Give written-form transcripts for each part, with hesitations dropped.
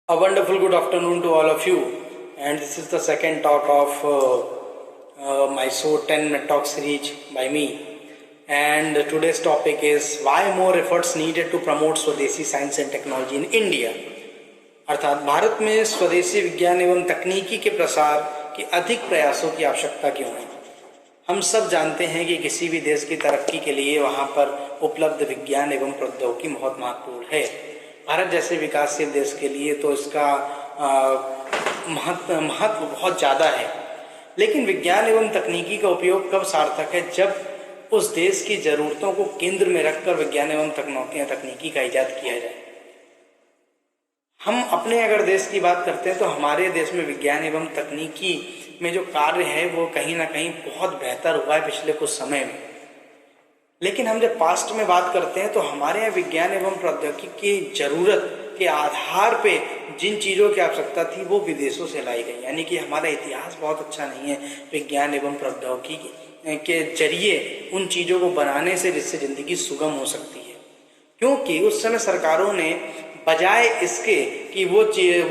A wonderful good afternoon to all of you, and this is the second talk of my show 10 minute talk series by me. And today's topic is why more efforts needed to promote स्वदेशी science and technology in India. अर्थात भारत में स्वदेशी विज्ञान एवं तकनीकी के प्रसार की अधिक प्रयासों की आवश्यकता क्यों है। हम सब जानते हैं कि किसी भी देश की तरक्की के लिए वहाँ पर उपलब्ध विज्ञान एवं प्रौद्योगिकी बहुत महत्वपूर्ण है। भारत जैसे विकासशील देश के लिए तो इसका महत्व बहुत ज़्यादा है, लेकिन विज्ञान एवं तकनीकी का उपयोग कब सार्थक है, जब उस देश की ज़रूरतों को केंद्र में रखकर विज्ञान एवं तकनीकी का इजाद किया जाए। हम अपने अगर देश की बात करते हैं तो हमारे देश में विज्ञान एवं तकनीकी में जो कार्य है वो कहीं ना कहीं बहुत बेहतर हुआ है पिछले कुछ समय में। लेकिन हम जब पास्ट में बात करते हैं तो हमारे यहाँ विज्ञान एवं प्रौद्योगिकी की जरूरत के आधार पे जिन चीज़ों की आवश्यकता थी वो विदेशों से लाई गई। यानी कि हमारा इतिहास बहुत अच्छा नहीं है विज्ञान एवं प्रौद्योगिकी के जरिए उन चीज़ों को बनाने से जिससे ज़िंदगी सुगम हो सकती है, क्योंकि उस समय सरकारों ने बजाय इसके कि वो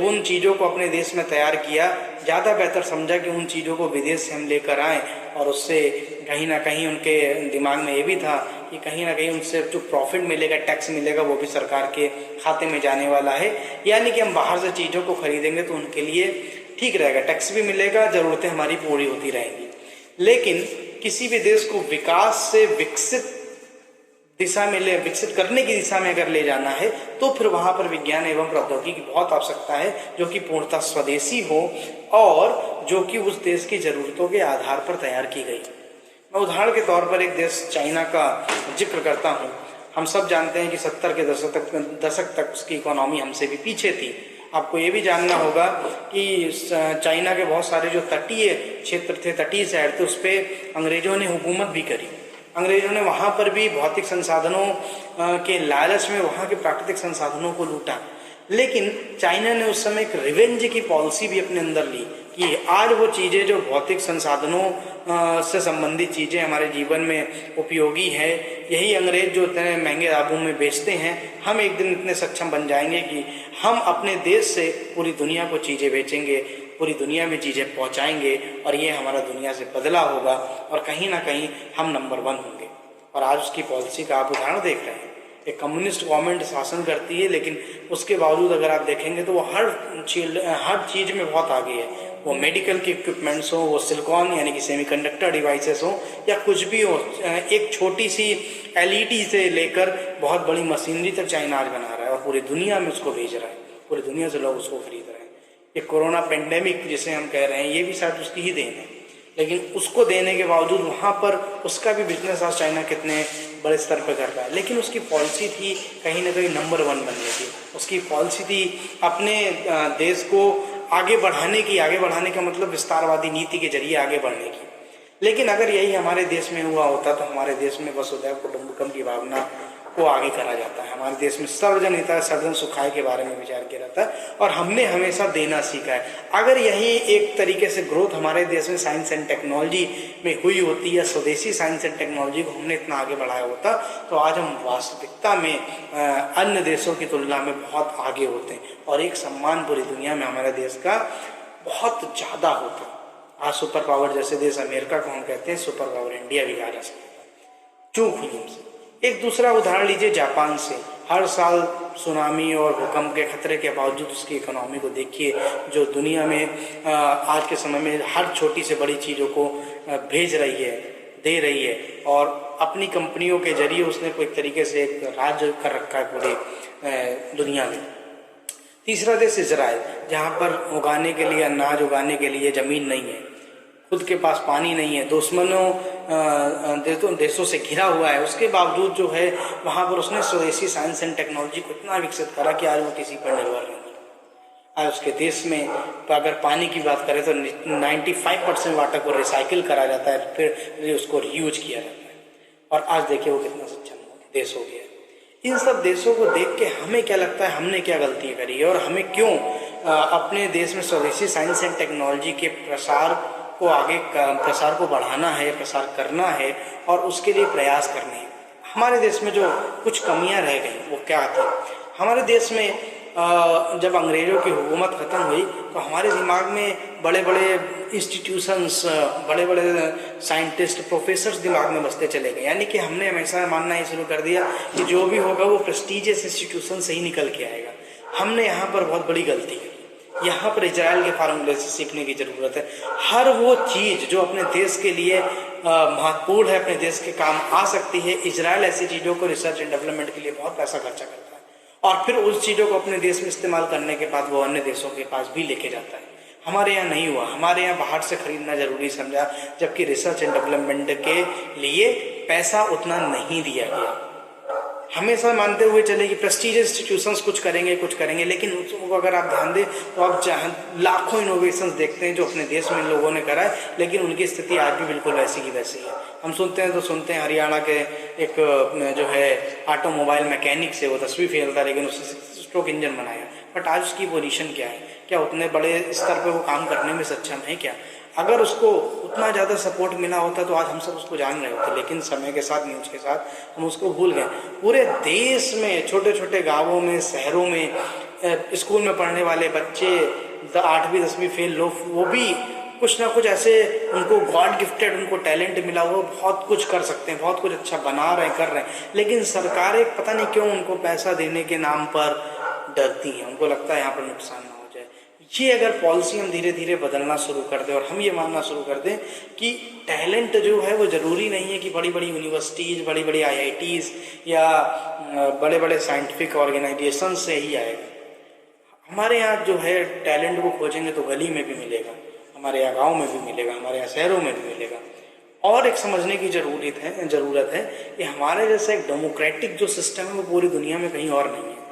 उन चीज़ों को अपने देश में तैयार किया, ज़्यादा बेहतर समझा कि उन चीज़ों को विदेश से हम लेकर आएँ और उससे कहीं ना कहीं उनके दिमाग में ये भी था कि कहीं ना कहीं उनसे जो प्रॉफिट मिलेगा, टैक्स मिलेगा, वो भी सरकार के खाते में जाने वाला है। यानी कि हम बाहर से चीज़ों को खरीदेंगे तो उनके लिए ठीक रहेगा, टैक्स भी मिलेगा, ज़रूरतें हमारी पूरी होती रहेंगी। लेकिन किसी भी देश को विकास से विकसित करने की दिशा में अगर ले जाना है तो फिर वहाँ पर विज्ञान एवं प्रौद्योगिकी की बहुत आवश्यकता है, जो कि पूर्णतः स्वदेशी हो और जो कि उस देश की ज़रूरतों के आधार पर तैयार की गई। मैं उदाहरण के तौर पर एक देश चाइना का जिक्र करता हूँ। हम सब जानते हैं कि 70 के दशक तक उसकी इकोनॉमी हमसे भी पीछे थी। आपको ये भी जानना होगा कि चाइना के बहुत सारे जो तटीय क्षेत्र थे, तटीय शहर थे, उस पर अंग्रेजों ने हुकूमत भी करी। अंग्रेजों ने वहाँ पर भी भौतिक संसाधनों के लालच में वहाँ के प्राकृतिक संसाधनों को लूटा। लेकिन चाइना ने उस समय एक रिवेंज की पॉलिसी भी अपने अंदर ली कि आज वो चीज़ें जो भौतिक संसाधनों से संबंधित चीज़ें हमारे जीवन में उपयोगी है, यही अंग्रेज जो इतने महंगे दामों में बेचते हैं, हम एक दिन इतने सक्षम बन जाएंगे कि हम अपने देश से पूरी दुनिया को चीज़ें बेचेंगे, पूरी दुनिया में चीज़ें पहुंचाएंगे और ये हमारा दुनिया से बदला होगा और कहीं ना कहीं हम नंबर 1 होंगे। और आज उसकी पॉलिसी का आप उदाहरण देख रहे हैं। एक कम्युनिस्ट गवर्नमेंट शासन करती है, लेकिन उसके बावजूद अगर आप देखेंगे तो वो हर चीज़ में बहुत आगे है। वो मेडिकल के इक्विपमेंट्स हो, वो सिलिकॉन यानी कि सेमीकंडक्टर डिवाइसेस हो, या कुछ भी हो, एक छोटी सी LED से लेकर बहुत बड़ी मशीनरी तक चाइना आज बना रहा है और पूरी दुनिया में उसको भेज रहा है, पूरी दुनिया से लोग उसको खरीद रहे हैं। ये कोरोना पेंडेमिक जिसे हम कह रहे हैं, ये भी शायद उसकी ही देन है, लेकिन उसको देने के बावजूद वहाँ पर उसका भी बिजनेस आज चाइना कितने बड़े स्तर पर कर रहा है। लेकिन उसकी पॉलिसी थी कहीं ना कहीं नंबर 1 बनने की। उसकी पॉलिसी थी अपने देश को आगे बढ़ाने का मतलब विस्तारवादी नीति के जरिए आगे बढ़ने की। लेकिन अगर यही हमारे देश में हुआ होता तो हमारे देश में वसुधैव कुटुंबकम की भावना को आगे करा जाता है। हमारे देश में सर्वजन हिताय सर्वजन सुखाय के बारे में विचार किया जाता है और हमने हमेशा देना सीखा है। अगर यही एक तरीके से ग्रोथ हमारे देश में साइंस एंड टेक्नोलॉजी में हुई होती या स्वदेशी साइंस एंड टेक्नोलॉजी को हमने इतना आगे बढ़ाया होता तो आज हम वास्तविकता में अन्य देशों की तुलना में बहुत आगे होते और एक सम्मान पूरी दुनिया में हमारे देश का बहुत ज़्यादा होता। आज सुपर पावर जैसे देश अमेरिका को हम कहते हैं सुपर पावर इंडिया भी कहा जा सकता है। चूक हुई हमसे। एक दूसरा उदाहरण लीजिए जापान से। हर साल सुनामी और भूकंप के खतरे के बावजूद उसकी इकोनॉमी को देखिए, जो दुनिया में आज के समय में हर छोटी से बड़ी चीज़ों को भेज रही है, दे रही है और अपनी कंपनियों के जरिए उसने कोई तरीके से एक राज कर रखा है पूरी दुनिया में। तीसरा देश इजराइल, जहाँ पर उगाने के लिए अनाज उगाने के लिए ज़मीन नहीं है, खुद के पास पानी नहीं है, दुश्मनों देशों से घिरा हुआ है, उसके बावजूद जो है वहाँ पर उसने स्वदेशी साइंस एंड टेक्नोलॉजी को इतना विकसित करा कि आज वो किसी पर निर्भर नहीं है। आज उसके देश में तो अगर पानी की बात करें तो 95% वाटर को रिसाइकिल करा जाता है, फिर उसको रीयूज किया जाता है और आज देखिए वो कितना सक्षम देश हो गया है। इन सब देशों को देख के हमें क्या लगता है हमने क्या गलती करी है और हमें क्यों अपने देश में स्वदेशी साइंस एंड टेक्नोलॉजी के प्रसार को बढ़ाना है, प्रसार करना है और उसके लिए प्रयास करने हैं। हमारे देश में जो कुछ कमियां रह गई वो क्या थी? हमारे देश में जब अंग्रेज़ों की हुकूमत ख़त्म हुई तो हमारे दिमाग में बड़े बड़े इंस्टीट्यूशंस, बड़े बड़े साइंटिस्ट, प्रोफेसर्स दिमाग में बसते चले गए। यानी कि हमने हमेशा मानना ही शुरू कर दिया कि जो भी होगा वो प्रेस्टीजियस इंस्टीट्यूशन से ही निकल के आएगा। हमने यहाँ पर बहुत बड़ी गलती की। यहाँ पर इजराइल के फार्मूले से सीखने की ज़रूरत है। हर वो चीज़ जो अपने देश के लिए महत्वपूर्ण है, अपने देश के काम आ सकती है, इजराइल ऐसी चीज़ों को रिसर्च एंड डेवलपमेंट के लिए बहुत पैसा खर्चा करता है और फिर उस चीज़ों को अपने देश में इस्तेमाल करने के बाद वो अन्य देशों के पास भी लेके जाता है। हमारे यहाँ नहीं हुआ। हमारे यहाँ बाहर से खरीदना जरूरी समझा, जबकि रिसर्च एंड डेवलपमेंट के लिए पैसा उतना नहीं दिया गया। हमेशा मानते हुए चले कि प्रेस्टीजियस इंस्टीट्यूशंस कुछ करेंगे, लेकिन उसको अगर आप ध्यान दें तो आप लाखों इनोवेशंस देखते हैं जो अपने देश में लोगों ने करा है, लेकिन उनकी स्थिति आज भी बिल्कुल वैसी की वैसी है। हम सुनते हैं हरियाणा के एक जो है ऑटोमोबाइल मैकेनिक से वो 10वीं फेल था, लेकिन उसने स्ट्रोक इंजन बनाया। बट आज उसकी पोजीशन क्या है? क्या उतने बड़े स्तर पे वो काम करने में सक्षम है क्या? अगर उसको उतना ज़्यादा सपोर्ट मिला होता तो आज हम सब उसको जान रहे होते, लेकिन समय के साथ, न्यूज़ के साथ हम उसको भूल गए। पूरे देश में छोटे छोटे गांवों में, शहरों में स्कूल में पढ़ने वाले बच्चे 8वीं 10वीं फेल लोग, वो भी कुछ ना कुछ ऐसे उनको गॉड गिफ्टेड उनको टैलेंट मिला, वो बहुत कुछ कर सकते हैं, बहुत कुछ अच्छा बना रहे हैं, कर रहे हैं, लेकिन सरकारें पता नहीं क्यों उनको पैसा देने के नाम पर डरती हैं। उनको लगता है यहाँ पर नुकसान ना हो जाए। ये अगर पॉलिसी हम धीरे धीरे बदलना शुरू कर दें और हम ये मानना शुरू कर दें कि टैलेंट जो है वो ज़रूरी नहीं है कि बड़ी बड़ी यूनिवर्सिटीज़, बड़ी बड़ी IITs या बड़े बड़े साइंटिफिक ऑर्गेनाइजेशन से ही आएगा। हमारे यहाँ जो है टैलेंट को खोजेंगे तो गली में भी मिलेगा, हमारे यहाँ गाँव में भी मिलेगा, हमारे यहाँ शहरों में भी मिलेगा। और एक समझने की ज़रूरत है कि हमारे जैसा एक डेमोक्रेटिक जो सिस्टम है वो पूरी दुनिया में कहीं और नहीं है।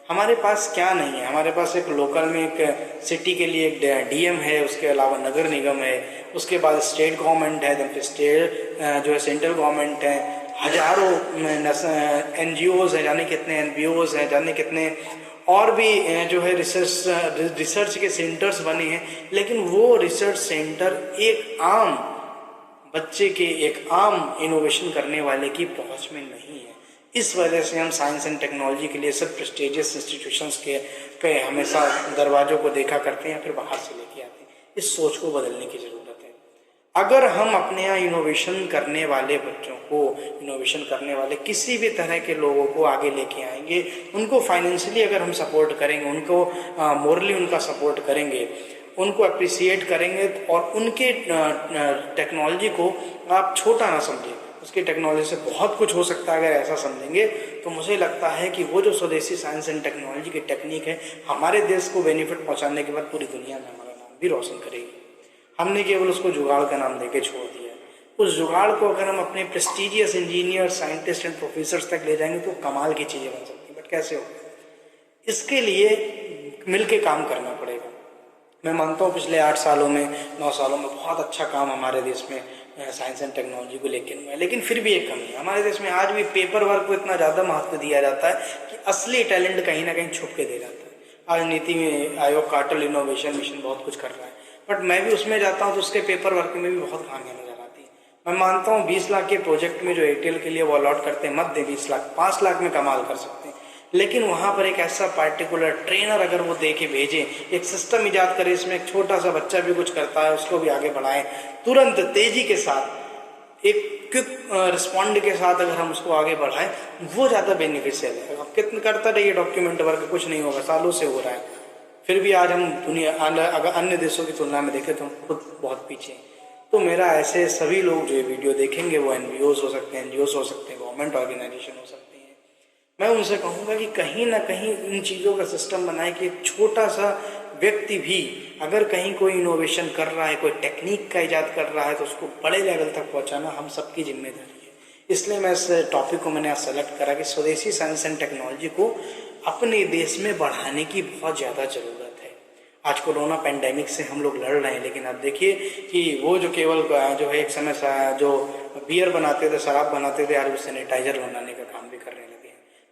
हमारे पास क्या नहीं है? हमारे पास एक लोकल में एक सिटी के लिए एक DM है, उसके अलावा नगर निगम है, उसके बाद स्टेट गवर्नमेंट है, देन स्टेट जो है सेंट्रल गवर्नमेंट है, हजारों NGOs है, जाने कितने NPOs हैं, जाने कितने और भी जो है रिसर्च के सेंटर्स बने हैं। लेकिन वो रिसर्च सेंटर एक आम बच्चे के, एक आम इनोवेशन करने वाले की पहुंच में नहीं है। इस वजह से हम साइंस एंड टेक्नोलॉजी के लिए सब प्रेस्टिजियस इंस्टीट्यूशंस के हमेशा दरवाजों को देखा करते हैं, फिर बाहर से लेके आते हैं। इस सोच को बदलने की ज़रूरत है। अगर हम अपने यहाँ इनोवेशन करने वाले बच्चों को, इनोवेशन करने वाले किसी भी तरह के लोगों को आगे लेके आएंगे, उनको फाइनेंशियली अगर हम सपोर्ट करेंगे, उनको मोरली उनका सपोर्ट करेंगे, उनको अप्रिसिएट करेंगे और उनके टेक्नोलॉजी को आप छोटा ना समझें, उसकी टेक्नोलॉजी से बहुत कुछ हो सकता है। अगर ऐसा समझेंगे तो मुझे लगता है कि वो जो स्वदेशी साइंस एंड टेक्नोलॉजी की टेक्निक है, हमारे देश को बेनिफिट पहुंचाने के बाद पूरी दुनिया में हमारा नाम भी रोशन करेगी। हमने केवल उसको जुगाड़ का नाम देके छोड़ दिया। उस जुगाड़ को अगर हम अपने prestigious engineer, scientist and professors तक ले जाएंगे तो कमाल की चीज़ें बन सकती हैं। बट कैसे होगा? इसके लिए मिलके काम करना पड़ेगा। मैं मानता हूँ पिछले 8 सालों में, 9 सालों में बहुत अच्छा काम हमारे देश में साइंस एंड टेक्नोलॉजी को लेकर हुआ है, लेकिन फिर भी एक कमी है। हमारे देश में आज भी पेपर वर्क को इतना ज़्यादा महत्व दिया जाता है कि असली टैलेंट कहीं ना कहीं छुप के दे जाता है। आज नीति आयोग का अटल इनोवेशन मिशन बहुत कुछ कर रहा है, बट मैं भी उसमें जाता हूँ तो उसके पेपर वर्क में भी बहुत खामियां नजर आती है। मैं मानता हूँ 20 लाख के प्रोजेक्ट में जो एयरटेल के लिए वो अलॉट करते हैं, मत दे 20 लाख, 5 लाख में कमाल कर सकते हैं। लेकिन वहाँ पर एक ऐसा पार्टिकुलर ट्रेनर अगर वो दे के भेजे, एक सिस्टम इजाद करे, इसमें एक छोटा सा बच्चा भी कुछ करता है उसको भी आगे बढ़ाएं, तुरंत तेजी के साथ, एक क्विक रिस्पॉन्ड के साथ अगर हम उसको आगे बढ़ाएं, वो ज़्यादा बेनिफिशियल है। अब कितना करता रहिए डॉक्यूमेंट वर्क, कुछ नहीं होगा, सालों से हो रहा है, फिर भी आज हम दुनिया अगर अन्य देशों की तुलना में देखें तो हम खुद बहुत पीछे हैं। तो मेरा ऐसे सभी लोग जो ये वीडियो देखेंगे वो NGOs हो सकते हैं, NGOs हो सकते हैं, गवर्नमेंट ऑर्गेनाइजेशन हो सकते हैं, मैं उनसे कहूँगा कि कहीं ना कहीं इन चीज़ों का सिस्टम बनाए कि एक छोटा सा व्यक्ति भी अगर कहीं कोई इनोवेशन कर रहा है, कोई टेक्निक का इजाद कर रहा है, तो उसको बड़े लेवल तक पहुँचाना हम सबकी जिम्मेदारी है। इसलिए मैं इस टॉपिक को मैंने सेलेक्ट करा कि स्वदेशी साइंस एंड टेक्नोलॉजी को अपने देश में बढ़ाने की बहुत ज़्यादा ज़रूरत है। आज कोरोना पैंडेमिक से हम लोग लड़ रहे हैं, लेकिन अब देखिए कि वो जो केवल जो है एक समय जो बियर बनाते थे, शराब बनाते थे, आज वो सैनिटाइजर बनाने का काम भी कर रहे हैं,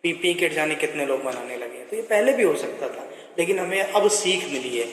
PPE किट जाने कितने लोग बनाने लगे। तो ये पहले भी हो सकता था, लेकिन हमें अब सीख मिली है